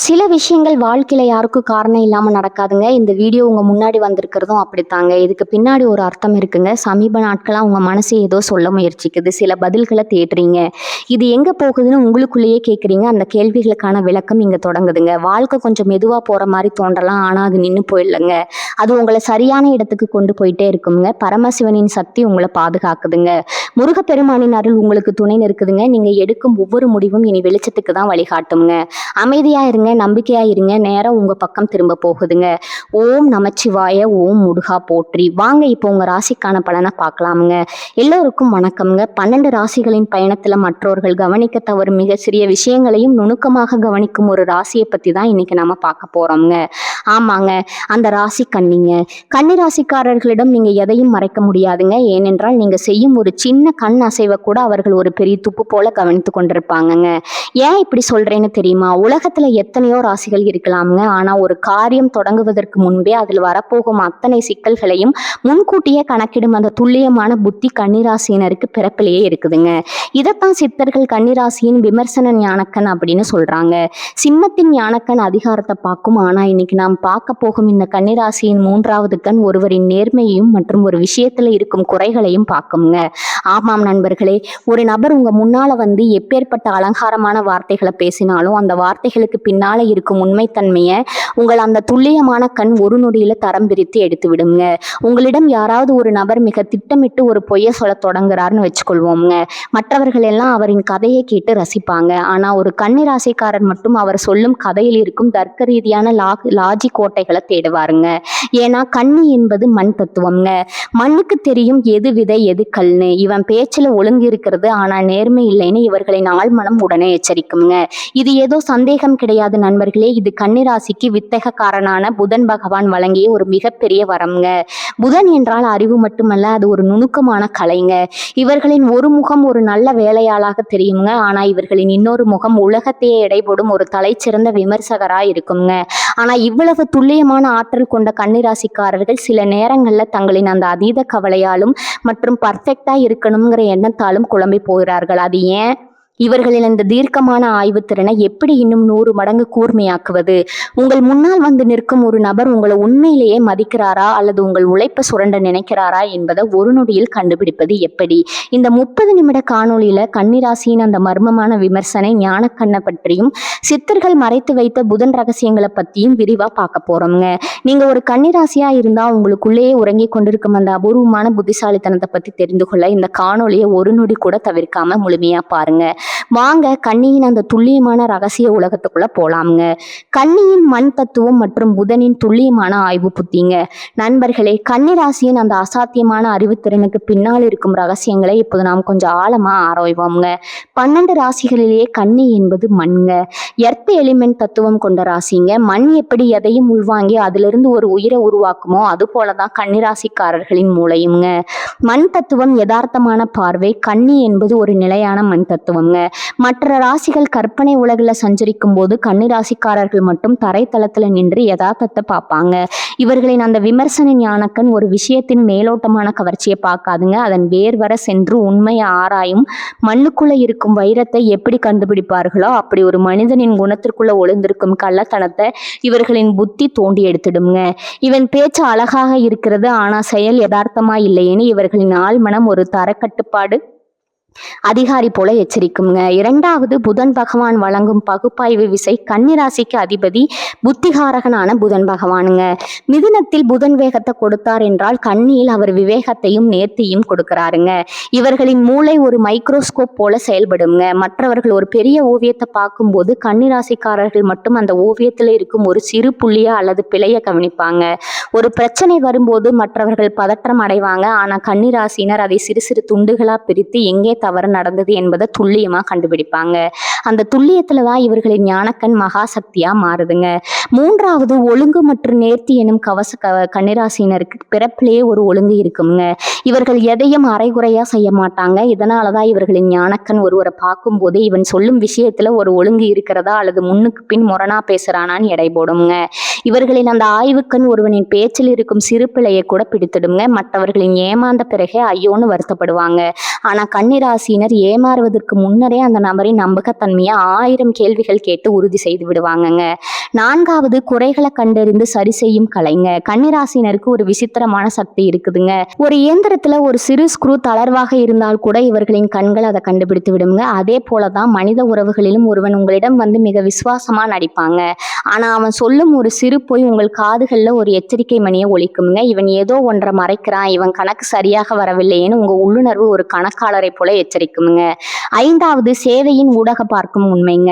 சில விஷயங்கள் வாழ்க்கையில யாருக்கும் காரணம் இல்லாம நடக்காதுங்க. இந்த வீடியோ உங்க முன்னாடி வந்திருக்கிறதும் அப்படித்தாங்க. இதுக்கு பின்னாடி ஒரு அர்த்தம் இருக்குங்க. சமீப நாட்களா உங்க மனசு ஏதோ சொல்ல முயற்சிக்குது. சில பதில்கள தேடுறீங்க. இது எங்க போகுதுன்னு உங்களுக்குள்ளேயே கேட்குறீங்க. அந்த கேள்விகளுக்கான விளக்கம் இங்க தொடங்குதுங்க. வாழ்க்கை கொஞ்சம் மெதுவா போற மாரி தோன்றலாம். ஆனா அது நின்னு போயிடலங்க. அது உங்கள சரியான இடத்துக்கு கொண்டு போயிட்டே இருக்குங்க. பரமசிவனின் சக்தி உங்கள பாதுகாக்குதுங்க. முருகப்பெருமானின் அருள் உங்களுக்கு துணை நிற்குதுங்க. நீங்க எடுக்கும் ஒவ்வொரு முடிவும் இனி வெளிச்சத்துக்கு தான் வழிகாட்டுங்க. அமைதியா இருங்க, நம்பிக்கையா இருங்க. நேரம் உங்க பக்கம் திரும்ப போகுதுங்க. ஓம் நமச்சிவாய, ஓம் முருகா போற்றி. வாங்க இப்போ உங்க ராசிக்கான பலனை பார்க்கலாமுங்க. எல்லோருக்கும் வணக்கம்ங்க. 12 ராசிகளின் பயணத்துல மற்றவர்கள் கவனிக்க தவறும் மிக சிறிய விஷயங்களையும் நுணுக்கமாக கவனிக்கும் ஒரு ராசியை பத்தி தான் இன்னைக்கு நாம பார்க்க போறோம்ங்க. ஆமாங்க, அந்த ராசி கன்னிங்க. கன்னி ராசிக்காரர்களிடம் நீங்க எதையும் மறைக்க முடியாதுங்க. ஏனென்றால் நீங்க செய்யும் ஒரு சின்ன கண் அசைவை கூட அவர்கள் ஒரு பெரிய துப்பு போல கவனித்து கொண்டிருப்பாங்கங்க. ஏன் இப்படி சொல்றேன்னு தெரியுமா? உலகத்துல எத்தனையோ ராசிகள் இருக்கலாமுங்க. ஆனா ஒரு காரியம் தொடங்குவதற்கு முன்பே அதில் வரப்போகும் அத்தனை சிக்கல்களையும் முன்கூட்டியே கணக்கிடும் அந்த துல்லியமான புத்தி கன்னிராசியினருக்கு பிறப்பிலேயே இருக்குதுங்க. இதைத்தான் சித்தர்கள் கன்னிராசியின் விமர்சன ஞானக்கண் அப்படின்னு சொல்றாங்க. சிம்மத்தின் ஞானக்கண் அதிகாரத்தை பார்க்கும். ஆனா இன்னைக்கு நாம் பார்க்க போகும் இந்த கன்னிராசியின் 3வது கண் ஒருவரின் நேர்மையையும் மற்றும் ஒரு விஷயத்துல இருக்கும் குறைகளையும் பார்க்குங்க. ஆமாம் நண்பர்களே, ஒரு நபர் உங்க முன்னால வந்து எப்பேற்பட்ட அலங்காரமான வார்த்தைகளை பேசினாலும் அந்த வார்த்தைகளுக்கு பின்னால இருக்கும் உண்மைத்தன்மையை உங்கள் அந்த துல்லியமான கண் ஒரு நொடியில தரம் பிரித்து எடுத்து விடுங்க. உங்களிடம் யாராவது ஒரு நபர் மிக திட்டமிட்டு ஒரு பொய்யை சொல்ல தொடங்குறாருன்னு வச்சுக்கொள்வோம்ங்க. மற்றவர்கள் எல்லாம் அவரின் கதையை கேட்டு ரசிப்பாங்க. ஆனா ஒரு கன்னிராசிக்காரர் மட்டும் அவர் சொல்லும் கதையில் இருக்கும் தர்க்க ரீதியான லாஜிக் கோட்டைகளை தேடுவாருங்க. ஏன்னா கன்னி என்பது மண் தத்துவம்ங்க. மண்ணுக்கு தெரியும் எது விதை எது கல்னு. இவன் பேச்சுல ஒழுங்கு இருக்கிறது ஆனா நேர்மை இல்லைன்னு இவர்களின் ஆழ்மனம் உடனே எச்சரிக்குங்க. இது ஏதோ சந்தேகம் கிடையாது நண்பர்களே. இது கன்னிராசிக்கு வித்தகக்காரனான புதன் பகவான் வழங்கிய ஒரு மிகப்பெரிய வரம்ங்க. புதன் என்றால் அறிவு மட்டுமல்ல, அது ஒரு நுணுக்கமான கலைங்க. இவர்களின் ஒரு முகம் ஒரு நல்ல வேலையாளாக தெரியுங்க. ஆனா இவர்களின் இன்னொரு முகம் உலகத்தையே எடைபோடும் ஒரு தலைச்சிறந்த விமர்சகரா இருக்குங்க. ஆனா இவ்வளவு துல்லியமான ஆற்றல் கொண்ட கன்னிராசிக்காரர்கள் சில நேரங்கள்ல தங்களின் அந்த அதீத கவலையாலும் மற்றும் பர்ஃபெக்டா இருக்கணுங்கிற எண்ணத்தாலும் குழம்பி போகிறார்கள். அது ஏன்? இவர்களின் இந்த தீர்க்கமான ஆய்வு திறனை எப்படி இன்னும் 100 மடங்கு கூர்மையாக்குவது? உங்கள் முன்னால் வந்து நிற்கும் ஒரு நபர் உங்களை உண்மையிலேயே மதிக்கிறாரா அல்லது உங்கள் உழைப்பை சுரண்ட நினைக்கிறாரா என்பதை ஒரு நொடியில் கண்டுபிடிப்பது எப்படி? இந்த 30 நிமிட காணொளியில கன்னிராசியின் அந்த மர்மமான விமர்சனை ஞானக்கண்ணை பற்றியும் சித்தர்கள் மறைத்து வைத்த புதன் ரகசியங்களை பத்தியும் விரிவா பார்க்க போறோம்ங்க. நீங்க ஒரு கன்னிராசியா இருந்தா உங்களுக்குள்ளேயே உறங்கி கொண்டிருக்கும் அந்த அபூர்வமான புத்திசாலித்தனத்தை பத்தி தெரிந்து கொள்ள இந்த காணொளியை ஒரு நொடி கூட தவிர்க்காம முழுமையா பாருங்க. வாங்க கன்னியின் அந்த துல்லியமான ரகசிய உலகத்துக்குள்ள போலாம்ங்க. கன்னியின் மண் தத்துவம் மற்றும் புதனின் துல்லியமான ஆய்வு புத்திங்க. நண்பர்களே, கன்னிராசியின் அந்த அசாத்தியமான அறிவுத்திறனுக்கு பின்னால் இருக்கும் ரகசியங்களை இப்போது நாம் கொஞ்சம் ஆழமா ஆராய்வோம்ங்க. 12 ராசிகளிலேயே கன்னி என்பது மண்ங்க. எர்த் எலிமெண்ட் தத்துவம் கொண்ட ராசிங்க. மண் எப்படி எதையும் உள்வாங்கி அதிலிருந்து ஒரு உயிரை உருவாக்குமோ அது போலதான் கன்னிராசிக்காரர்களின் மூளையும்ங்க. மண் தத்துவம் யதார்த்தமான பார்வை. கன்னி என்பது ஒரு நிலையான மண் தத்துவம்ங்க. மற்ற ராசிகள் கற்பனை உலகில் சஞ்சரிக்கும் போது கன்னிராசிக்காரர்கள் மட்டும் தரைத்தளத்துல நின்று யதார்த்தத்தை பார்ப்பாங்க. இவர்களின் அந்த விமர்சன ஞானக்கண் ஒரு விஷயத்தின் மேலோட்டமான கவர்ச்சியை பார்க்காதுங்க. அதன் வேர் வர சென்று உண்மையை ஆராயும். மண்ணுக்குள்ள இருக்கும் வைரத்தை எப்படி கண்டுபிடிப்பார்களோ அப்படி ஒரு மனிதனின் குணத்திற்குள்ள ஒளிந்திருக்கும் கள்ளத்தனத்தை இவர்களின் புத்தி தோண்டி எடுத்துடுங்க. இவன் பேச்சு அழகாக இருக்கிறது ஆனா செயல் யதார்த்தமா இல்லையேன்னு இவர்களின் ஆழ்மனம் ஒரு தரக்கட்டுப்பாடு அதிகாரி போல எச்சரிக்குங்க. 2வது புதன் பகவான் வழங்கும் பகுப்பாய்வு விசை. கன்னிராசிக்கு அதிபதி புத்திகாரகனான புதன் பகவானுங்க. மிதுனத்தில் புதன் வேகத்தை கொடுத்தார் என்றால் கன்னியில் அவர் விவேகத்தையும் நேர்த்தியும் கொடுக்கிறாருங்க. இவர்களின் மூளை ஒரு மைக்ரோஸ்கோப் போல செயல்படுங்க. மற்றவர்கள் ஒரு பெரிய ஓவியத்தை பார்க்கும்போது கன்னிராசிக்காரர்கள் மட்டும் அந்த ஓவியத்தில் இருக்கும் ஒரு சிறு புள்ளிய அல்லது பிழைய கவனிப்பாங்க. ஒரு பிரச்சனை வரும்போது மற்றவர்கள் பதற்றம் அடைவாங்க. ஆனா கன்னிராசினர் அதை சிறு சிறு துண்டுகளா பிரித்து எங்கே தவறு நடந்தது என்பதை துல்லியமா கண்டுபிடிப்பாங்க. அந்த துல்லியத்துலதான் இவர்களின் ஞானக்கண் மகா சக்தியா மாறுதுங்க. 3வது ஒழுங்கு மற்றும் நேர்த்தி எனும் கன்னிராசினருக்கு பிறப்பிலேயே ஒரு ஒழுங்கு இருக்குங்க. இவர்கள் எதையும் அரைகுறையா செய்ய மாட்டாங்க. இதனாலதான் இவர்களின் ஞானக்கண் ஒருவரை பார்க்கும் போது இவன் சொல்லும் விஷயத்துல ஒரு ஒழுங்கு இருக்கிறதா அல்லது முன்னுக்கு பின் முரணா பேசுறானான்னு எடை போடுங்க. இவர்களின் அந்த ஆய்வுக்கண் ஒருவனின் பேச்சில் இருக்கும் சிறு பிழையை கூட பிடித்திடுங்க. மற்றவர்களின் ஏமாந்த பிறகே ஐயோன்னு வருத்தப்படுவாங்க. ஆனா கன்னிராசியினர் ஏமாறுவதற்கு முன்னரே அந்த நபரின் நம்பகத்தன்மையை 1000 கேள்விகள் கேட்டு உறுதி செய்து விடுவாங்கங்க. 4வது, குறைகளை கண்டறிந்து சரி செய்யும் கலைங்க. கன்னிராசினருக்கு ஒரு விசித்திரமான சக்தி இருக்குதுங்க. ஒரு இயந்திரத்துல ஒரு சிறு ஸ்க்ரூ தளர்வாக இருந்தால் கூட இவர்களின் கண்கள் அதை கண்டுபிடித்து விடுங்க. அதே போலதான் மனித உறவுகளிலும் ஒருவன் உங்களிடம் வந்து மிக விசுவாசமா நடிப்பாங்க. ஆனா அவன் சொல்லும் ஒரு சிறு பொய் உங்கள் காதுகள்ல ஒரு எச்சரிக்கை மணியை ஒலிக்குங்க. இவன் ஏதோ ஒன்றை மறைக்கிறான், இவன் கணக்கு சரியாக வரவில்லையேன்னு உங்க உள்ளுணர்வு ஒரு கணக்காளரை போல எச்சரிக்குங்க. 5வது, சேவையின் ஊடக பார்க்கும் உண்மைங்க.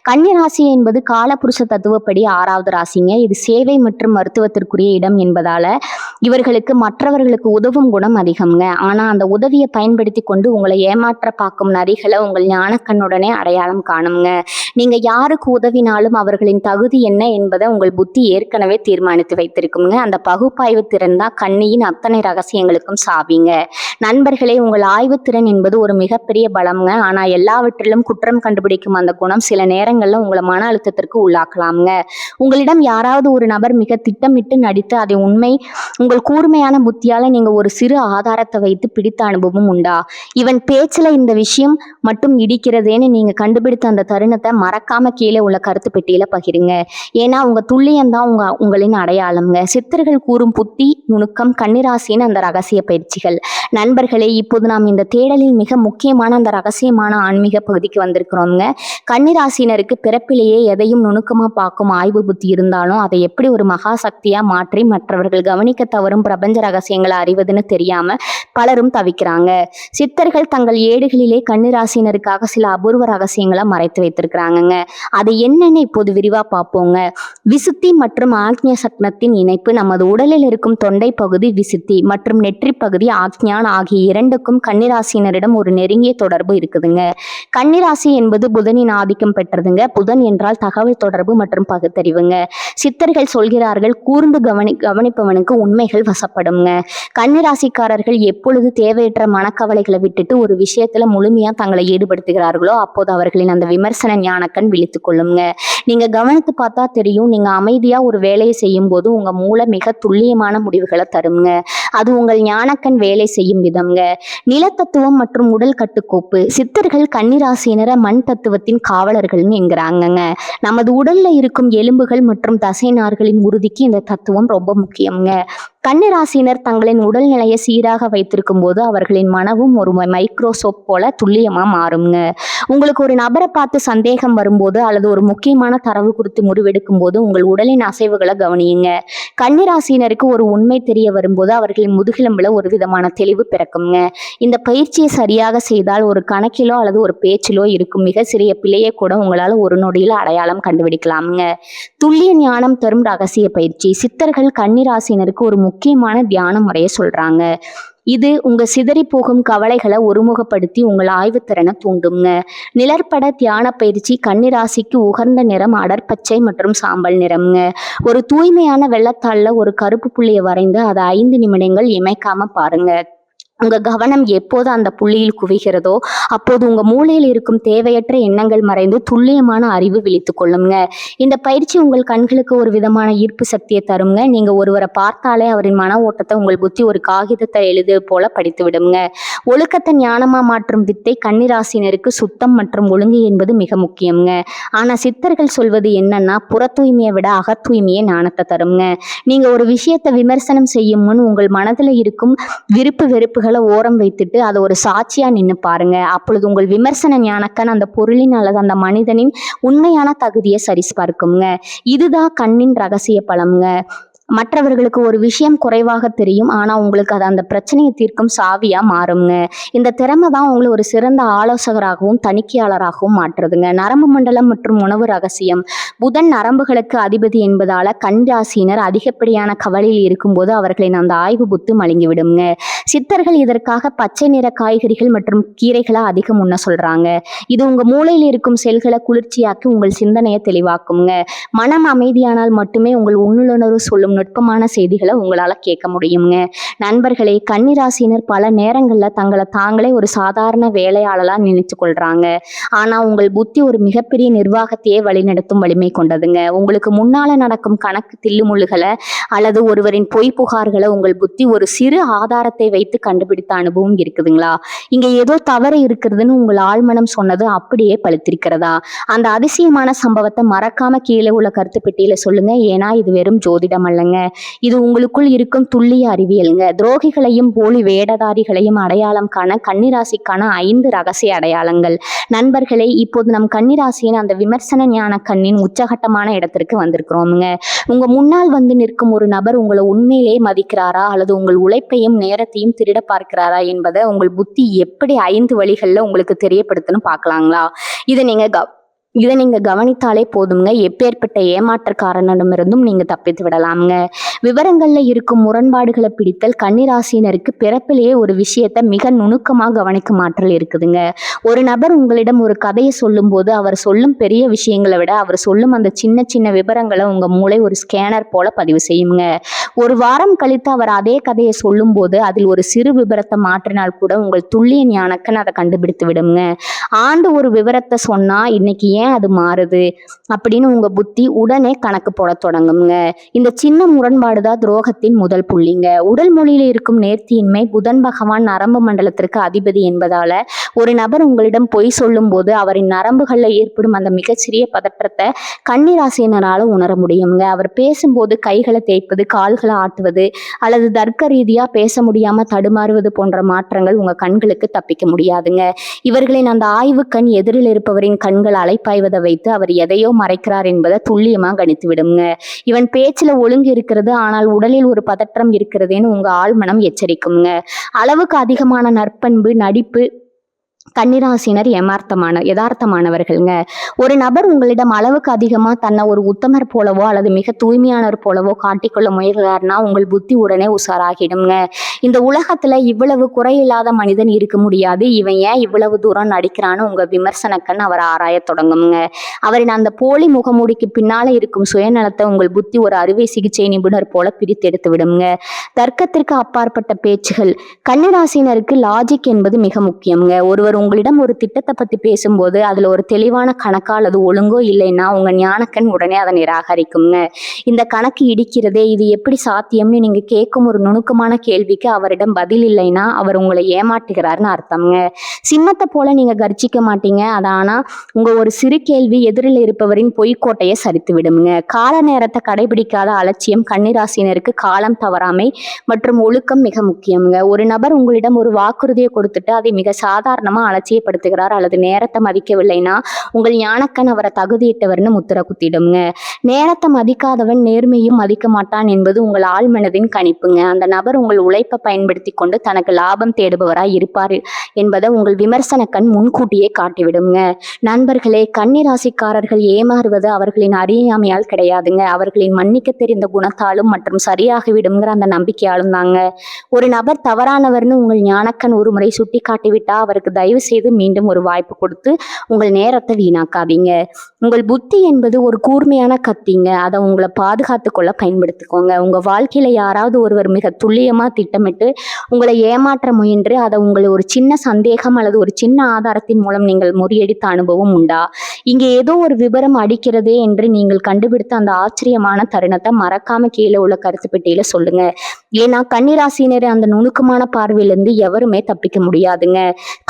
கன்னிராசி என்பது காலபுருஷ தத்துவப்படி 6வது ராசிங்க. இது சேவை மற்றும் மருத்துவத்திற்குரிய இடம் என்பதால இவர்களுக்கு மற்றவர்களுக்கு உதவும் குணம் அதிகம்ங்க. ஆனா அந்த உதவியை பயன்படுத்தி கொண்டு உங்களை ஏமாற்ற பார்க்கும் நரிகளை உங்கள் ஞானக்கண்ணுடனே அடையாளம் காணுங்க. நீங்க யாருக்கு உதவினாலும் அவர்களின் தகுதி என்ன என்பதை உங்கள் புத்தி ஏற்கனவே தீர்மானித்து வைத்திருக்குங்க. அந்த பகுப்பாய்வு திறன் தான் கண்ணியின் அத்தனை ரகசியங்களுக்கும் சாவிங்க. நண்பர்களே, உங்கள் ஆய்வுத்திறன் என்பது ஒரு மிகப்பெரிய பலம்ங்க. ஆனா எல்லாவற்றிலும் குற்றம் கண்டுபிடிக்கும் அந்த குணம் சில நேரங்கள்ல உங்களை மன அழுத்தத்திற்கு உள்ளாக்கலாம்ங்க. உங்களிடம் யாராவது ஒரு நபர் மிக திட்டமிட்டு நடித்து அதை உங்கள் கூர்மையான புத்தியால நீங்க ஒரு சிறு ஆதாரத்தை வைத்து பிடித்த அனுபவம் உண்டா? இவன் பேச்சுல இந்த விஷயம் மட்டும் இடிக்கிறதேன்னு நீங்க கண்டுபிடித்த அந்த தருணத்தை மறக்காம கீழே உள்ள கருத்து பெட்டியில பகிருங்க. ஏன்னா உங்க துல்லியம் தான் உங்களின் அடையாளம்ங்க. சித்தர்கள் கூறும் புத்தி நுணுக்கம் கன்னிராசியின் அந்த ரகசிய பயிற்சிகள். நண்பர்களே, இப்போது நாம் இந்த தேடலில் மிக முக்கியமான அந்த ரகசியமான ஆன்மீக பகுதிக்கு வந்திருக்கிறோம்ங்க. கன்னிராசினருக்கு பிறப்பிலேயே எதையும் நுணுக்கமா பார்க்கும் ஆய்வு புத்தி இருந்தாலும் அதை எப்படி ஒரு மகா சக்தியா மாற்றி மற்றவர்கள் கவனிக்க தவறும் பிரபஞ்ச ரகசியங்களை அறிவதுன்னு தெரியாம பலரும் தவிக்கிறாங்க. சித்தர்கள் தங்கள் ஏடுகளிலே கன்னிராசினருக்காக சில அபூர்வ ரகசியங்களை மறைத்து வைத்திருக்கிறாங்கங்க. அது என்னன்னு இப்போது விரிவா பார்ப்போங்க. விசுத்தி மற்றும் ஆக்ஞ சக்னத்தின் இணைப்பு. நமது உடலில் இருக்கும் தொண்டை பகுதி விசுத்தி மற்றும் நெற்றி பகுதி ஆக்ஞான் ஆகிய இரண்டுக்கும் கன்னிராசினரிடம் ஒரு நெருங்கிய தொடர்பு இருக்குதுங்க. கன்னிராசி என்பது புதனின் ஆதிக்கம் பெற்றதுங்க. புதன் என்றால் தகவல் தொடர்பு மற்றும் பகுத்தறிவுங்க. சித்தர்கள் சொல்கிறார்கள், கூர்ந்து கவனிப்பவனுக்கு உண்மைகள் வசப்படுங்க. கன்னிராசிக்காரர்கள் எப்பொழுது தேவையற்ற மனக்கவலைகளை விட்டுட்டு ஒரு விஷயத்துல முழுமையா தங்களை ஈடுபடுத்துகிறார்களோ அப்போது அவர்களின் அந்த விமர்சன ஞானக்கண் விழித்துக் கொள்ளுங்க. நீங்க கவனித்து பார்த்தா தெரியும், நீங்க அமைதியா ஒரு வேலையை செய்யும் போது உங்க மூளை மிக துல்லியமான முடிவுகளை தருங்க. அது உங்கள் ஞானக்கண் வேலை செய்யும் விதம்ங்க. நிலத்தத்துவம் மற்றும் உடல் கட்டுக்கோப்பு. சித்தர்கள் கன்னிராசியினரை மண் தத்துவத்தின் காவலர்கள்னு என்கிறாங்கங்க. நமது உடல்ல இருக்கும் எலும்புகள் மற்றும் தசை நார்களின் உறுதிக்கு இந்த தத்துவம் ரொம்ப முக்கியம்ங்க. கன்னிராசியினர் தங்களின் உடல்நிலையை சீராக வைத்திருக்கும் போது அவர்களின் மனமும் ஒரு மைக்ரோஸ்கோப் போல துல்லியமா மாறுங்க. உங்களுக்கு ஒரு நபரை பார்த்து சந்தேகம் வரும்போது அல்லது ஒரு முக்கியமான தரவு குறித்து முடிவெடுக்கும் போது உங்கள் உடலின் அசைவுகளை கவனியுங்க. கன்னிராசியினருக்கு ஒரு உண்மை தெரிய வரும்போது அவர்களின் முதுகெலும்புல ஒரு விதமான தெளிவு பிறக்குங்க. இந்த பயிற்சியை சரியாக செய்தால் ஒரு கணக்கிலோ அல்லது ஒரு பேச்சிலோ இருக்கும் மிக சிறிய பிழையை கூட உங்களால் ஒரு நொடியில் அடையாளம் கண்டுபிடிக்கலாமுங்க. துல்லிய ஞானம் தரும் ரகசிய பயிற்சி. சித்தர்கள் கன்னிராசியினருக்கு ஒரு முக்கியமான தியான முறையை சொல்றாங்க. இது உங்க சிதறி போகும் கவலைகளை ஒருமுகப்படுத்தி உங்கள் ஆய்வுத்திறனை தூண்டுங்க. நிழற்பட தியான பயிற்சி. கன்னிராசிக்கு உகந்த நிறம் அடர்பச்சை மற்றும் சாம்பல் நிறம்ங்க. ஒரு தூய்மையான வெள்ளத்தாள்ல ஒரு கருப்பு புள்ளியை வரைந்து அதை 5 நிமிடங்கள் இமைக்காம பாருங்க. உங்க கவனம் எப்போது அந்த புள்ளியில் குவிகிறதோ அப்போது உங்க மூளையில் இருக்கும் தேவையற்ற எண்ணங்கள் மறைந்து துல்லியமான அறிவு விழித்துக் கொள்ளுங்க. இந்த பயிற்சி உங்கள் கண்களுக்கு ஒரு விதமான ஈர்ப்பு சக்தியை தருங்க. நீங்க ஒருவரை பார்த்தாலே அவரின் மன ஓட்டத்தை உங்கள் புத்தி ஒரு காகிதத்தை எழுது போல படித்து விடுங்க. ஒழுக்கத்தை ஞானமா மாற்றும் வித்தை. கன்னிராசினருக்கு சுத்தம் மற்றும் ஒழுங்கு என்பது மிக முக்கியம்ங்க. ஆனா சித்தர்கள் சொல்வது என்னன்னா, புற தூய்மையை விட அகத்தூய்மையே ஞானத்தை தருங்க. நீங்க ஒரு விஷயத்தை விமர்சனம் செய்யும் முன் உங்கள் மனதில் இருக்கும் விருப்பு வெறுப்புகளை ஓரம் வைத்துட்டு அதை ஒரு சாட்சியா நின்று பாருங்க. அப்பொழுது உங்கள் விமர்சன ஞானக்கண் அந்த பொருளின் அல்லது அந்த மனிதனின் உண்மையான தகுதியை சரிபார்க்குங்க. இதுதான் கண்ணின் ரகசிய பலம்ங்க. மற்றவர்களுக்கு ஒரு விஷயம் குறைவாக தெரியும், ஆனா உங்களுக்கு அது அந்த பிரச்சனையை தீர்க்கும் சாவியா மாறுங்க. இந்த திறமை தான் உங்களை ஒரு சிறந்த ஆலோசகராகவும் தணிக்கையாளராகவும் மாற்றுதுங்க. நரம்பு மண்டலம் மற்றும் உணவு ரகசியம். புதன் நரம்புகளுக்கு அதிபதி என்பதால கன்னிராசியினர் அதிகப்படியான கவலையில் இருக்கும்போது அவர்களின் அந்த ஆய்வு புத்து மழுங்கிவிடுங்க. சித்தர்கள் இதற்காக பச்சை நிற காய்கறிகள் மற்றும் கீரைகளை அதிகம் உண்ண சொல்றாங்க. இது உங்க மூளையில் இருக்கும் செல்களை குளிர்ச்சியாக்கி உங்கள் சிந்தனையை தெளிவாக்குங்க. மனம் அமைதியானால் மட்டுமே உங்கள் உள்ளுணர்வு சொல்லும் நுட்பமான செய்திகளை உங்களால கேட்க முடியுங்க. நண்பர்களே, கன்னிராசினர் பல நேரங்கள்ல தங்களை தாங்களே ஒரு சாதாரண வேலையாளலா நினைச்சு கொள்றாங்க. ஆனா உங்கள் புத்தி ஒரு மிகப்பெரிய நிர்வாகத்தையே வழிநடத்தும் வலிமை கொண்டதுங்க. உங்களுக்கு முன்னால நடக்கும் கணக்கு தில்லுமுள்ளுகளை அல்லது ஒருவரின் பொய் புகார்களை உங்கள் புத்தி ஒரு சிறு ஆதாரத்தை வைத்து கண்டுபிடித்த அனுபவம் இருக்குதுங்களா? இங்க ஏதோ தவறு இருக்கிறதுன்னு உங்கள் ஆழ்மனம் சொன்னது அப்படியே பழுத்திருக்கிறதா? அந்த அதிசயமான சம்பவத்தை மறக்காம கீழே உள்ள கருத்து பெட்டியில சொல்லுங்க. ஏன்னா இது வெறும் ஜோதிடம் அல்லங்க, இது உங்களுக்குள் இருக்கும் துல்லிய அறிவியலுங்க. துரோகிகளையும் போலி வேடதாரிகளையும் அடையாளம் காண கன்னிராசிக்கான 5 ரகசிய அடையாளங்கள். நண்பர்களே, இப்போது நம் கன்னிராசியின் அந்த விமர்சன ஞான கண்ணின் உச்சகட்டமான இடத்திற்கு வந்திருக்கிறோமுங்க. உங்க முன்னால் வந்து நிற்கும் ஒரு நபர் உங்களை உண்மையிலே மதிக்கிறாரா அல்லது உங்கள் உழைப்பையும் நேரத்தையும் திருட பார்க்கிறாரா என்பதை உங்கள் புத்தி எப்படி 5 வழிகளில் உங்களுக்கு தெரியப்படுத்தணும் பார்க்கலாங்களா? இதை நீங்க கவனித்தாலே போதுங்க. எப்பேற்பட்ட ஏமாற்றக்காரனிடமிருந்தும் நீங்க தப்பித்து விடலாமுங்க. விவரங்கள்ல இருக்கும் முரண்பாடுகளை பிடித்தல் கன்னிராசினருக்கு பிறப்பிலேயே ஒரு விஷயத்த மிக நுணுக்கமா கவனிக்கும் ஆற்றல் இருக்குதுங்க. ஒரு நபர் உங்களிடம் ஒரு கதையை சொல்லும் போது அவர் சொல்லும் பெரிய விஷயங்களை விட அவர் சொல்லும் அந்த சின்ன சின்ன விவரங்களை உங்க மூளை ஒரு ஸ்கேனர் போல பதிவு செய்யுங்க. ஒரு வாரம் கழித்து அவர் அதே கதையை சொல்லும் போது அதில் ஒரு சிறு விபரத்தை மாற்றினால் கூட உங்கள் துல்லிய ஞானக்கன் அதை கண்டுபிடித்து விடுங்க. ஆண்டு ஒரு விவரத்தை சொன்னா இன்னைக்கு ஏன் அது மாறுது அப்படின்னு உங்க புத்தி உடனே கணக்கு போட தொடங்குங்க. இந்த சின்ன முரண்பாடுதான் துரோகத்தின் முதல் புள்ளிங்க. உடல் மொழியில இருக்கும் நேர்த்தியின்மை புதன் பகவான் நரம்பு மண்டலத்திற்கு அதிபதி என்பதால ஒரு நபர் உங்களிடம் பொய் சொல்லும் போது அவரின் நரம்புகள்ல ஏற்படும் அந்த மிகச்சிறிய பதற்றத்தை கன்னிராசினரால உணர முடியுங்க. அவர் பேசும்போது கைகளை தேய்ப்பது, கால்களை ஆட்டுவது அல்லது தர்க்க ரீதியா பேச முடியாம தடுமாறுவது போன்ற மாற்றங்கள் உங்க கண்களுக்கு தப்பிக்க முடியாதுங்க. இவர்களின் அந்த ஆய்வு கண் எதிரில் இருப்பவரின் கண்கள் அலைப்பாய்வதை வைத்து அவர் எதையோ மறைக்கிறார் என்பதை துல்லியமா கணித்து விடுங்க. இவன் பேச்சுல ஒழுங்கு இருக்கிறது, ஆனால் உடலில் ஒரு பதற்றம் இருக்கிறதுன்னு உங்க ஆழ்மனம் எச்சரிக்குங்க. அளவுக்கு அதிகமான நற்பண்பு, நடிப்பு கன்னிராசினர் யதார்த்தமானவர்கள்ங்க. ஒரு நபர் உங்களிடம் அளவுக்கு அதிகமா தன்னை ஒரு உத்தமர் போலவோ அல்லது மிக தூய்மையானவர் போலவோ காட்டிக்கொள்ள முயல்கிறார்னா உங்கள் புத்தி உடனே உஷாராகிடுங்க. இந்த உலகத்துல இவ்வளவு குறையில்லாத மனிதன் இருக்க முடியாது, இவன் ஏன் இவ்வளவு தூரம் நடிக்கிறான்னு உங்க விமர்சனக்கண் அவர் ஆராய தொடங்குங்க. அவரின் அந்த போலி முகமூடிக்கு பின்னால இருக்கும் சுயநலத்தை உங்கள் புத்தி ஒரு அறுவை சிகிச்சை நிபுணர் போல பிரித்தெடுத்து விடுங்க. தர்க்கத்திற்கு அப்பாற்பட்ட பேச்சுகள். கன்னிராசினருக்கு லாஜிக் என்பது மிக முக்கியங்க. ஒருவர் உங்களிடம் ஒரு திட்டத்தை பத்தி பேசும்போது அதுல ஒரு தெளிவான கணக்கா அல்லது ஒழுங்கோ இல்லைன்னா உங்க ஞானக்கண் உடனே அதை நிராகரிக்குங்க. இந்த கணக்கு இடிக்கிறதே, இது எப்படி சாத்தியம்னு நீங்க கேட்கும் ஒரு நுணுக்கமான கேள்விக்கு அவரிடம் பதில் இல்லைன்னா அவர் உங்களை ஏமாற்றுகிறாருன்னு அர்த்தம்ங்க. சிம்மத்தை போல நீங்க கர்ஜிக்க மாட்டீங்க, ஆனா உங்க ஒரு சிறு கேள்வி எதிரில் இருப்பவரின் பொய்க்கோட்டையை சரித்து விடுங்க. கால நேரத்தை கடைபிடிக்காத அலட்சியம். கன்னிராசினருக்கு காலம் தவறாமை மற்றும் ஒழுக்கம் மிக முக்கியம்ங்க. ஒரு நபர் உங்களிடம் ஒரு வாக்குறுதியை கொடுத்துட்டு அதை மிக சாதாரணமா அலட்சியப்படுத்துகிறார் அல்லது நேரத்தை மதிக்கவில்லைன்னா உங்கள் ஞானக்கண் அவரை தகுதியிட்டவர்னு முத்திர குத்திடுங்க. நேரத்தை மதிக்காதவன் நேர்மையும் மதிக்க மாட்டான் என்பது உங்கள் ஆழ்மனதின் கணிப்புங்க. அந்த நபர் உங்கள் உழைப்பை பயன்படுத்தி கொண்டு தனக்கு லாபம் தேடுபவராய் இருப்பார் என்பதை உங்கள் விமர்சன கண் முன்கூட்டியே காட்டிவிடுங்க. நண்பர்களே, கன்னிராசிக்காரர்கள் ஏமாறுவது அவர்களின் அறியாமையால் கிடையாதுங்க, அவர்களின் மன்னிக்க தெரிந்த குணத்தாலும் மற்றும் சரியாகிவிடுங்கிற அந்த நம்பிக்கையாலும் தாங்க. ஒரு நபர் தவறானவர்னு உங்கள் ஞானக்கண் ஒரு முறை சுட்டி காட்டிவிட்டா அவருக்கு தயவு செய்து மீண்டும் ஒரு வாய்ப்பு கொடுத்து உங்கள் நேரத்தை வீணாக்காதீங்க. உங்கள் புத்தி என்பது ஒரு கூர்மையான கத்திங்க, அதை உங்களை பாதுகாத்து கொள்ள பயன்படுத்திக்கோங்க. உங்க வாழ்க்கையில யாராவது ஒருவர் மிக துல்லியமா திட்டமிட்டு உங்களை ஏமாற்ற முயன்று அதை உங்களை ஒரு சின்ன சந்தேகம் அல்லது ஒரு சின்ன ஆதாரத்தின் மூலம் நீங்கள் முறியடித்த அனுபவம் உண்டா? இங்கே ஏதோ ஒரு விபரம் அடிக்கிறதே என்று நீங்கள் கண்டுபிடித்த அந்த ஆச்சரியமான தருணத்தை மறக்காம கீழே உள்ள கருத்து பெட்டியில சொல்லுங்க. ஏன்னா கன்னிராசினரை அந்த நுணுக்கமான பார்வையிலிருந்து எவருமே தப்பிக்க முடியாதுங்க.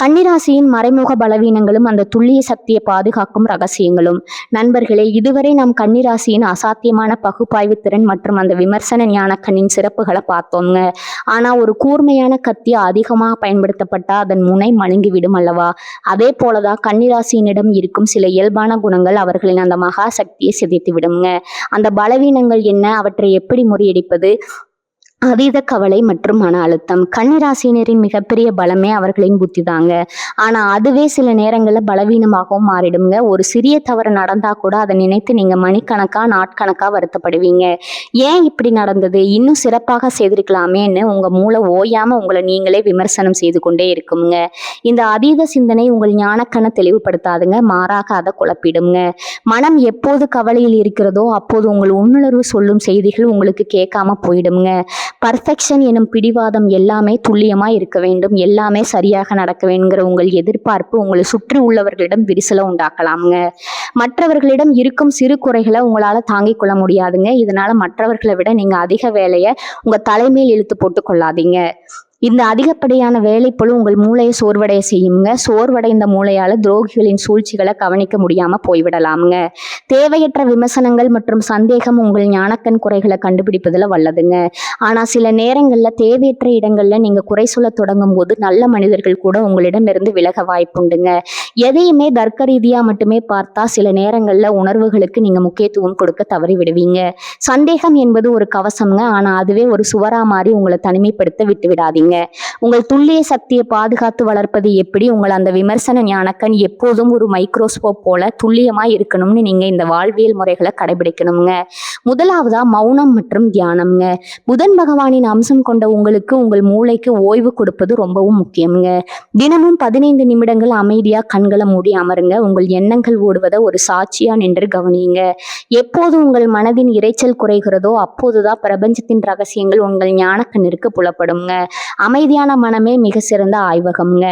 கன்னிராசியின் மறைமுக பலவீனங்களும் அந்த துல்லிய சக்தியை பாதுகாக்கும் ரகசியங்களும். நண்பர்களே, இதுவரை நாம் கன்னிராசியின் அசாத்தியமான பகுப்பாய்வு திறன் மற்றும் அந்த விமர்சன ஞானக்கண்ணின் சிறப்புகளை பார்த்தோங்க. ஆனா ஒரு கூர்மையான கத்தி அதிகமாக பயன்படுத்தப்பட்டா அதன் முனை மழுங்கிவிடும் அல்லவா? அதே போலதான் கன்னிராசியினிடம் இருக்கும் சில இயல்பான குணங்கள் அவர்களின் அந்த மகா சக்தியை சிதைத்து விடுங்க. அந்த பலவீனங்கள் என்ன, அவற்றை எப்படி முறியடிப்பது, அதீத கவலை மற்றும் மன அழுத்தம். கன்னிராசினரின் மிகப்பெரிய பலமே அவர்களின் புத்தி தாங்க. ஆனா அதுவே சில நேரங்கள்ல பலவீனமாகவும் மாறிடுங்க. ஒரு சிறிய தவறு நடந்தா கூட அதை நினைத்து நீங்க மணிக்கணக்கா நாட்கணக்கா வருத்தப்படுவீங்க. ஏன் இப்படி நடந்தது, இன்னும் சிறப்பாக செய்திருக்கலாமேன்னு உங்க மூளை ஓயாம உங்களை நீங்களே விமர்சனம் செய்து கொண்டே இருக்குங்க. இந்த அதீத சிந்தனை உங்கள் ஞானக்கண்ணை தெளிவுபடுத்தாதுங்க, மாறாக அதை குழப்பிடுங்க. மனம் எப்போது கவலையில் இருக்கிறதோ அப்போது உங்கள் உள்ளுணர்வு சொல்லும் செய்திகள் உங்களுக்கு கேட்காம போயிடுங்க. பர்ஃபெக்ஷன் எனும் பிடிவாதம், எல்லாமே துல்லியமா இருக்க வேண்டும், எல்லாமே சரியாக நடக்க வேண்டுங்கிற உங்கள் எதிர்பார்ப்பு உங்களை சுற்றி உள்ளவர்களிடம் விரிசலை உண்டாக்கலாமுங்க. மற்றவர்களிடம் இருக்கும் சிறு குறைகளை உங்களால தாங்கிக் கொள்ள முடியாதுங்க. இதனால மற்றவர்களை விட நீங்க அதிக வேலையை உங்க தலைமையில் இழுத்து போட்டு கொள்ளாதீங்க. இந்த அதிகப்படியான வேலைப்பளு உங்கள் மூளையை சோர்வடைய செய்யுங்க. சோர்வடைந்த மூளையால துரோகிகளின் சூழ்ச்சிகளை கவனிக்க முடியாம போய்விடலாமுங்க. தேவையற்ற விமர்சனங்கள் மற்றும் சந்தேகம் உங்கள் ஞானக்கண் குறைகளை கண்டுபிடிப்பதில் வல்லதுங்க. ஆனா சில நேரங்கள்ல தேவையற்ற இடங்கள்ல நீங்க குறை சொல்ல தொடங்கும் போது நல்ல மனிதர்கள் கூட உங்களிடமிருந்து விலக வாய்ப்புண்டுங்க. எதையுமே தர்க்க ரீதியா மட்டுமே பார்த்தா சில நேரங்கள்ல உணர்வுகளுக்கு நீங்க முக்கியத்துவம் கொடுக்க தவறி விடுவீங்க. சந்தேகம் என்பது ஒரு கவசம்ங்க. ஆனா அதுவே ஒரு சுவரா மாறி உங்களை தனிமைப்படுத்த விட்டு விடாதீங்க. உங்கள் துல்லிய சக்தியை பாதுகாத்து வளர்ப்பது எப்படி, உங்கள் அந்த விமர்சன ஞானக்கண் எப்போதும் ஒரு மைக்ரோஸ்கோப் போல துல்லியமா இருக்கணும்னு நீங்க இந்த வாழ்வியல் முறைகளை கடைபிடிக்கணுங்க. முதலாவதா மௌனம் மற்றும் தியானம்ங்க. புதன் பகவானின் அம்சம் கொண்ட உங்களுக்கு உங்கள் மூளைக்கு ஓய்வு கொடுப்பது ரொம்பவும் முக்கியம்ங்க. தினமும் 15 நிமிடங்கள் அமைதியா கண்களை மூடி அமருங்க. உங்கள் எண்ணங்கள் ஓடுவதை ஒரு சாட்சியா நின்று கவனியுங்க. எப்போது உங்கள் மனதின் இரைச்சல் குறைகிறதோ அப்போதுதான் பிரபஞ்சத்தின் ரகசியங்கள் உங்கள் ஞானக்கண்ணிற்கு புலப்படுங்க. அமைதியான மனமே மிக சிறந்த ஆய்வகம்ங்க.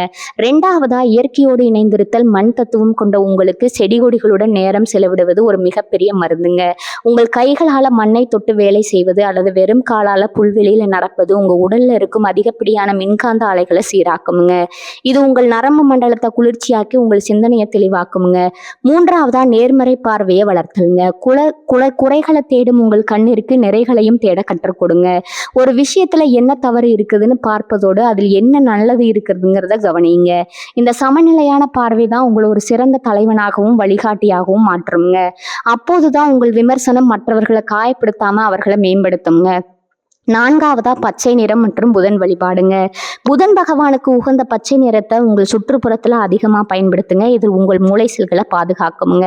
2வதா இயற்கையோடு இணைந்திருத்தல். மண் தத்துவம் கொண்ட உங்களுக்கு செடி கொடிகளுடன் நேரம் செலவிடுவது ஒரு மிகப்பெரிய மருந்துங்க. உங்கள் கைகளால மண்ணை தொட்டு வேலை செய்வது அல்லது வெறும் காலால புல்வெளியில நடப்பது உங்க உடல்ல இருக்கும் அதிகப்படியான மின்காந்த அலைகளை சீராக்குமுங்க. இது உங்கள் நரம்பு மண்டலத்தை குளிர்ச்சியாக்கி உங்கள் சிந்தனையை தெளிவாக்குமுங்க. 3வதா நேர்மறை பார்வையை வளர்த்தலுங்க. குறைகளை தேடும் உங்கள் கண்ணிற்கு நிறைகளையும் தேட கற்றுக் கொடுங்க. ஒரு விஷயத்துல என்ன தவறு இருக்குதுன்னு பார்ப்பதோடு அதில் என்ன நல்லது இருக்கிறதுங்கிறத கவனிங்க. இந்த சமநிலையான பார்வை தான் உங்களை ஒரு சிறந்த தலைவனாகவும் வழிகாட்டியாகவும் மாற்றுங்க. அப்போதுதான் உங்கள் விமர்சனம் மற்றவர்களை காயப்படுத்தாம அவர்களை மேம்படுத்துங்க. 4வதா பச்சை நிறம் மற்றும் புதன் வழிபாடுங்க. புதன் பகவானுக்கு உகந்த பச்சை நிறத்தை உங்கள் சுற்றுப்புறத்துல அதிகமா பயன்படுத்துங்க. இது உங்கள் மூளை செல்களை பாதுகாக்குங்க.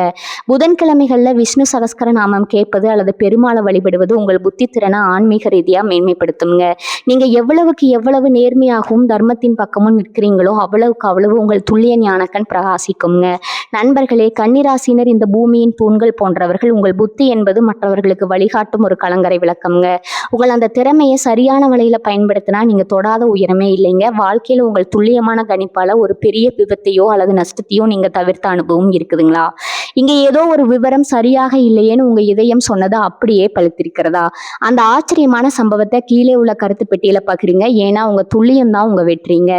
புதன்கிழமைகள்ல விஷ்ணு சகஸ்கர நாமம் கேட்பது அல்லது பெருமாளை வழிபடுவது உங்கள் புத்தி திறனை ஆன்மீக ரீதியா மேன்மைப்படுத்துங்க. நீங்க எவ்வளவுக்கு எவ்வளவு நேர்மையாகவும் தர்மத்தின் பக்கமும் நிற்கிறீங்களோ அவ்வளவுக்கு அவ்வளவு உங்கள் துல்லிய ஞானக்கண் பிரகாசிக்குங்க. நண்பர்களே, கன்னிராசினர் இந்த பூமியின் தூண்கள் போன்றவர்கள். உங்கள் புத்தி என்பது மற்றவர்களுக்கு வழிகாட்டும் ஒரு கலங்கரை விளக்கம்ங்க. உங்கள் அந்த திறமையை சரியான வழியில பயன்படுத்தினா நீங்க தொடாத உயரமே இல்லைங்க. வாழ்க்கையில உங்கள் துல்லியமான கணிப்பால ஒரு பெரிய விபத்தையோ அல்லது நஷ்டத்தையோ நீங்க தவிர்த்த அனுபவம் இருக்குதுங்களா? இங்க ஏதோ ஒரு விவரம் சரியாக இல்லையேன்னு உங்க இதயம் சொன்னதை அப்படியே பழுத்திருக்கிறதா? அந்த ஆச்சரியமான சம்பவத்தை கீழே உள்ள கருத்து பெட்டியில பகிருங்க. ஏன்னா உங்க துல்லியம் தான் உங்க வெற்றிங்க.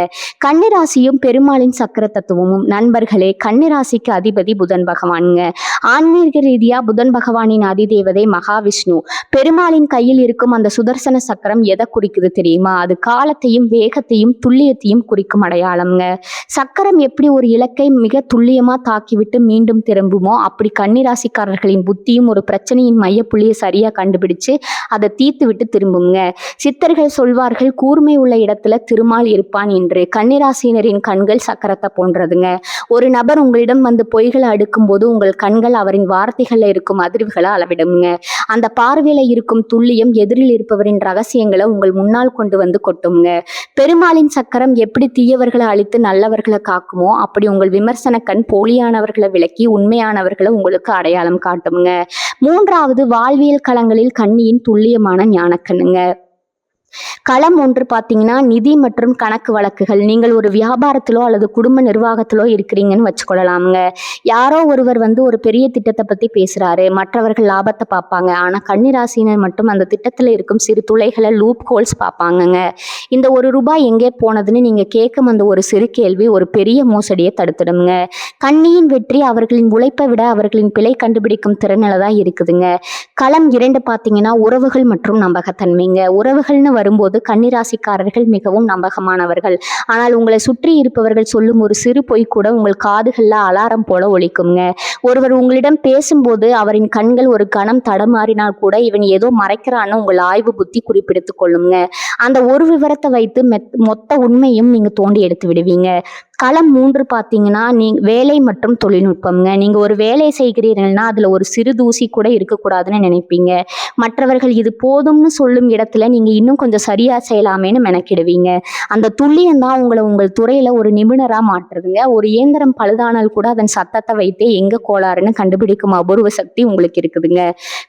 கன்னிராசியும் பெருமாளின் சக்கர தத்துவமும். நண்பர்களே, கன்னிராசிக்கு அதிபதி புதன் பகவானுங்க. ஆன்மீக ரீதியா புதன் பகவானின் அதிதேவதை மகாவிஷ்ணு. பெருமாளின் கையில் இருக்கும் அந்த சுதர்சன சக்கரம் எதை குறிக்குது தெரியுமா? அது காலத்தையும் வேகத்தையும் துல்லியத்தையும் குறிக்கும் அடையாளம்ங்க. சக்கரம் எப்படி ஒரு இலக்கை மிக துல்லியமா தாக்கிவிட்டு மீண்டும் திரும்புமோ அப்படி கன்னிராசிக்காரர்களின் புத்தியும் ஒரு பிரச்சனையின் மையப்புள்ளியை சரியா கண்டுபிடிச்சு அதை தீர்த்து விட்டு திரும்புங்க. சித்தர்கள் சொல்வார்கள், கூர்மை உள்ள இடத்துல திருமால் இருப்பான் என்று. கன்னிராசினரின் கண்கள் சக்கரத்தை போன்றதுங்க. ஒரு நபர் உங்களிடம் வந்து பொய்களை அடுக்கும் போது உங்கள் கண்கள் அவரின் வார்த்தைகள்ல இருக்கும் அதிர்வுகளை அளவிடுங்க. அந்த பார்வையில இருக்கும் துல்லியம் எதிரில் இருப்பவரின் ரகசியங்களை உங்கள் முன்னால் கொண்டு வந்து கொட்டுங்க. பெருமாளின் சக்கரம் எப்படி தீயவர்களை அழித்து நல்லவர்களை காக்குமோ அப்படி உங்கள் விமர்சன கண் போலியானவர்களை விலக்கி உண்மையானவர்களை உங்களுக்கு அடையாளம் காட்டுங்க. 3வது வாழ்வியல் களங்களில் கன்னியின் துல்லியமான ஞானக்கண்ணுங்க. களம் 1 பார்த்தீங்கன்னா நிதி மற்றும் கணக்கு வழக்குகள். நீங்கள் ஒரு வியாபாரத்திலோ அல்லது குடும்ப நிர்வாகத்திலோ இருக்கிறீங்கன்னு வச்சுக்கொள்ளலாமுங்க. யாரோ ஒருவர் வந்து ஒரு பெரிய திட்டத்தை பத்தி பேசுறாரு. மற்றவர்கள் லாபத்தை பார்ப்பாங்க. ஆனா கன்னிராசினர் மட்டும் அந்த திட்டத்துல இருக்கும் சிறு துளைகளை, லூப் ஹோல்ஸ் பார்ப்பாங்கங்க. இந்த ₹1 எங்கே போனதுன்னு நீங்க கேட்கும் அந்த ஒரு சிறு கேள்வி ஒரு பெரிய மோசடியை தடுத்துடுங்க. கன்னியின் வெற்றி அவர்களின் உழைப்பை விட அவர்களின் பிழை கண்டுபிடிக்கும் திறனில தான் இருக்குதுங்க. களம் 2 பார்த்தீங்கன்னா உறவுகள் மற்றும் நம்பகத்தன்மைங்க. உறவுகள்னு வரும்போது கன்னிராசிக்காரர்கள் மிகவும் நம்பகமானவர்கள். ஆனால் உங்களை சுற்றி இருப்பவர்கள் சொல்லும் ஒரு சிறு பொய் கூட உங்கள் காதுகள்ல அலாரம் போல ஒலிக்குங்க. ஒருவர் உங்களிடம் பேசும்போது அவரின் கண்கள் ஒரு கணம் தடமாறினால் கூட இவன் ஏதோ மறைக்கிறான்னு உங்கள் ஆய்வு புத்தி குறிப்பிடுத்துக் கொள்ளுங்க. அந்த ஒரு விவரத்தை வைத்து மொத்த உண்மையும் நீங்க தோண்டி எடுத்து விடுவீங்க. களம் 3 பார்த்தீங்கன்னா, வேலை மற்றும் தொழில்நுட்பம்ங்க. நீங்க ஒரு வேலையை செய்கிறீர்கள்னா அதுல ஒரு சிறு தூசி கூட இருக்கக்கூடாதுன்னு நினைப்பீங்க. மற்றவர்கள் இது போதும்னு சொல்லும் இடத்துல நீங்க இன்னும் கொஞ்சம் சரியா செய்யலாமேன்னு மெனக்கிடுவீங்க. அந்த துல்லியம் தான் உங்களை உங்கள் துறையில ஒரு நிபுணரா மாற்றுதுங்க. ஒரு இயந்திரம் பழுதானால் கூட அதன் சத்தத்தை வைத்தே எங்க கோளாறுன்னு கண்டுபிடிக்கும் அபூர்வ சக்தி உங்களுக்கு இருக்குதுங்க.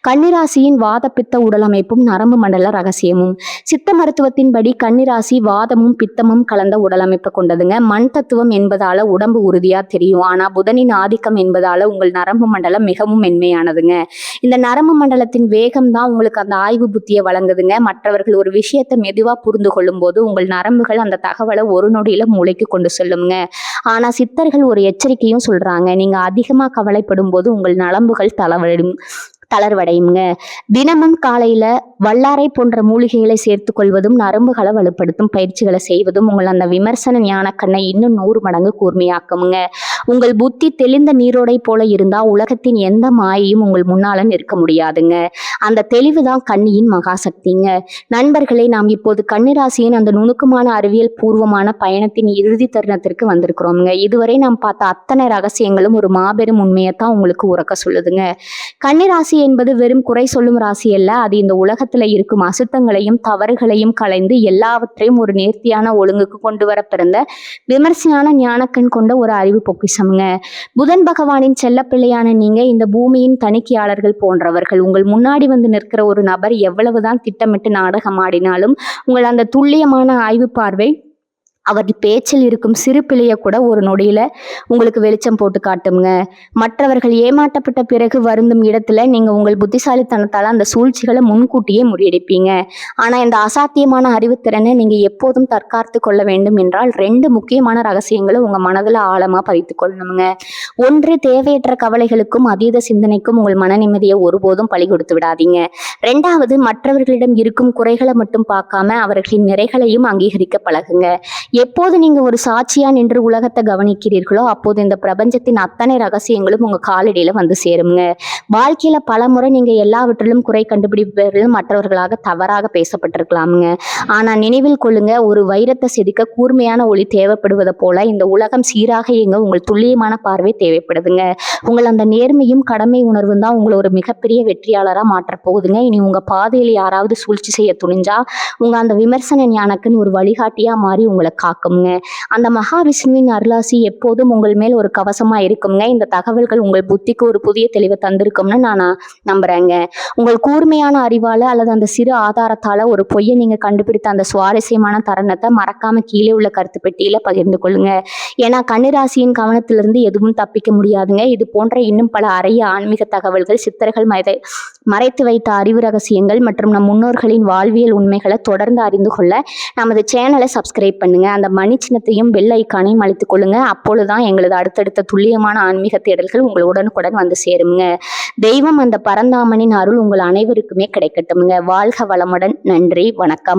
கன்னிராசியின் வாத பித்த உடலமைப்பும் நரம்பு மண்டல ரகசியமும். சித்த மருத்துவத்தின்படி கன்னிராசி வாதமும் பித்தமும் கலந்த உடலமைப்பு கொண்டதுங்க. மண் தத்துவம் என்பதால உடம்பு உறுதியா தெரியும். ஆனா புதனின் ஆதிக்கம் என்பதால உங்கள் நரம்பு மண்டலம் மிகவும் மென்மையானதுங்க. இந்த நரம்பு மண்டலத்தின் வேகம் தான் உங்களுக்கு அந்த ஆய்வு புத்தியை வழங்குதுங்க. மற்றவர்கள் ஒரு விஷயத்தை மெதுவா புரிந்து கொள்ளும் போது உங்கள் நரம்புகள் அந்த தகவலை ஒரு நொடியில மூளைக்கு கொண்டு செல்லுங்க. ஆனா சித்தர்கள் ஒரு எச்சரிக்கையும் சொல்றாங்க. நீங்க அதிகமா கவலைப்படும் போது உங்கள் நரம்புகள் தளர்வடையுங்க. தினமும் காலையில வல்லாரை போன்ற மூலிகைகளை சேர்த்து கொள்வதும் நரம்புகளை வலுப்படுத்தும் பயிற்சிகளை செய்வதும் உங்கள் அந்த விமர்சன ஞானக்கண்ணை இன்னும் 100 மடங்கு கூர்மையாக்குங்க. உங்கள் புத்தி தெளிந்த நீரோடை போல இருந்தா உலகத்தின் எந்த மாயையும் உங்கள் முன்னால நிற்க முடியாதுங்க. அந்த தெளிவுதான் கன்னியின் மகாசக்திங்க. நண்பர்களே, நாம் இப்போது கன்னிராசியின் அந்த நுணுக்கமான அறிவியல் பூர்வமான பயணத்தின் இறுதி தருணத்திற்கு வந்திருக்கிறோம்ங்க. இதுவரை நாம் பார்த்த அத்தனை ரகசியங்களும் ஒரு மாபெரும் உண்மையைத்தான் உங்களுக்கு உறக்க சொல்லுதுங்க. கன்னிராசி என்பது வெறும் குறை சொல்லும் ராசி அல்ல. அது இந்த உலகத்துல இருக்கும் அசுத்தங்களையும் தவறுகளையும் களைந்து எல்லாவற்றையும் ஒரு நேர்த்தியான ஒழுங்குக்கு கொண்டு வர பிறந்த விமர்சையான ஞானக்கண் கொண்ட ஒரு அறிவு பொக்கிஷம்ங்க. புதன் பகவானின் செல்லப்பிள்ளையான நீங்க இந்த பூமியின் தணிக்கையாளர்கள் போன்றவர்கள். உங்கள் முன்னாடி வந்து நிற்கிற ஒரு நபர் எவ்வளவுதான் திட்டமிட்டு நாடகம் ஆடினாலும் உங்கள் அந்த துல்லியமான ஆய்வு பார்வை அவர் பேச்சில் இருக்கும் சிறு பிழைய கூட ஒரு நொடியில உங்களுக்கு வெளிச்சம் போட்டு காட்டுங்க. மற்றவர்கள் ஏமாற்றப்பட்ட பிறகு வருந்தும் இடத்துல நீங்க உங்கள் புத்திசாலித்தனத்தால அந்த சூழ்ச்சிகளை முன்கூட்டியே முறியடிப்பீங்க. ஆனா இந்த அசாத்தியமான அறிவுத்திறனை நீங்க எப்போதும் தற்காத்து கொள்ள வேண்டும் என்றால் 2 முக்கியமான ரகசியங்களை உங்க மனதுல ஆழமா பதித்து கொள்ளணுங்க. ஒன்று, தேவையற்ற கவலைகளுக்கும் அதீத சிந்தனைக்கும் உங்கள் மன நிம்மதியை ஒருபோதும் பலி கொடுத்து விடாதீங்க. 2வது, மற்றவர்களிடம் இருக்கும் குறைகளை மட்டும் பார்க்காம அவர்களின் நிறைகளையும் அங்கீகரிக்க பழகுங்க. எப்போது நீங்க ஒரு சாட்சியா நின்று உலகத்தை கவனிக்கிறீர்களோ அப்போது இந்த பிரபஞ்சத்தின் அத்தனை ரகசியங்களும் உங்க காலடியில வந்து சேருங்க. வாழ்க்கையில பல முறை நீங்க எல்லாவற்றிலும் குறை கண்டுபிடிப்பவர்கள் மற்றவர்களாக தவறாக பேசப்பட்டிருக்கலாமுங்க. ஆனா நினைவில் கொள்ளுங்க, ஒரு வைரத்தை செதுக்க கூர்மையான ஒளி தேவைப்படுவதை போல இந்த உலகம் சீராக இயங்க உங்கள் துல்லியமான பார்வை தேவைப்படுதுங்க. உங்கள் அந்த நேர்மையும் கடமை உணர்வும் தான் உங்களை ஒரு மிகப்பெரிய வெற்றியாளரா மாற்றப் போகுதுங்க. இனி உங்க பாதையில யாராவது சூழ்ச்சி செய்ய துணிஞ்சா உங்க அந்த விமர்சன ஞானக்குன்னு ஒரு வழிகாட்டியா மாறி உங்களை காக்குங்க. அந்த மகாவிஷ்ணுவின் அருளாசி எப்போதும் உங்கள் மேல் ஒரு கவசமா இருக்குங்க. இந்த தகவல்கள் உங்கள் புத்திக்கு ஒரு புதிய தெளிவை தந்திருக்கும்னு நான் நம்புறேங்க. உங்கள் கூர்மையான அறிவால அல்லது அந்த சிறு ஆதாரத்தால ஒரு பொய்யை நீங்க கண்டுபிடித்த அந்த சுவாரஸ்யமான தருணத்தை மறக்காம கீழே உள்ள கருத்து பெட்டியில பகிர்ந்து கொள்ளுங்க. ஏன்னா கன்னிராசியின் கவனத்திலிருந்து எதுவும் தப்பிக்க முடியாதுங்க. இது போன்ற இன்னும் பல அரிய ஆன்மீக தகவல்கள், சித்தர்கள் மறைத்து வைத்த அறிவு ரகசியங்கள் மற்றும் நம் முன்னோர்களின் வாழ்வியல் உண்மைகளை தொடர்ந்து அறிந்து கொள்ள நமது சேனலை சப்ஸ்கிரைப் பண்ணுங்க. அந்த மணி சின்னத்தையும் பெல் ஐக்கானையும் அழுத்திக் கொள்ளுங்க. அப்பொழுதுதான் எங்களது அடுத்தடுத்த துல்லியமான ஆன்மீக தேடல்கள் உங்கள் உடனுக்குடன் வந்து சேருங்க. தெய்வம் அந்த பரந்தாமனின் அருள் உங்கள் அனைவருக்குமே கிடைக்கட்டும்ங்க. வாழ்க வளமுடன். நன்றி, வணக்கம்.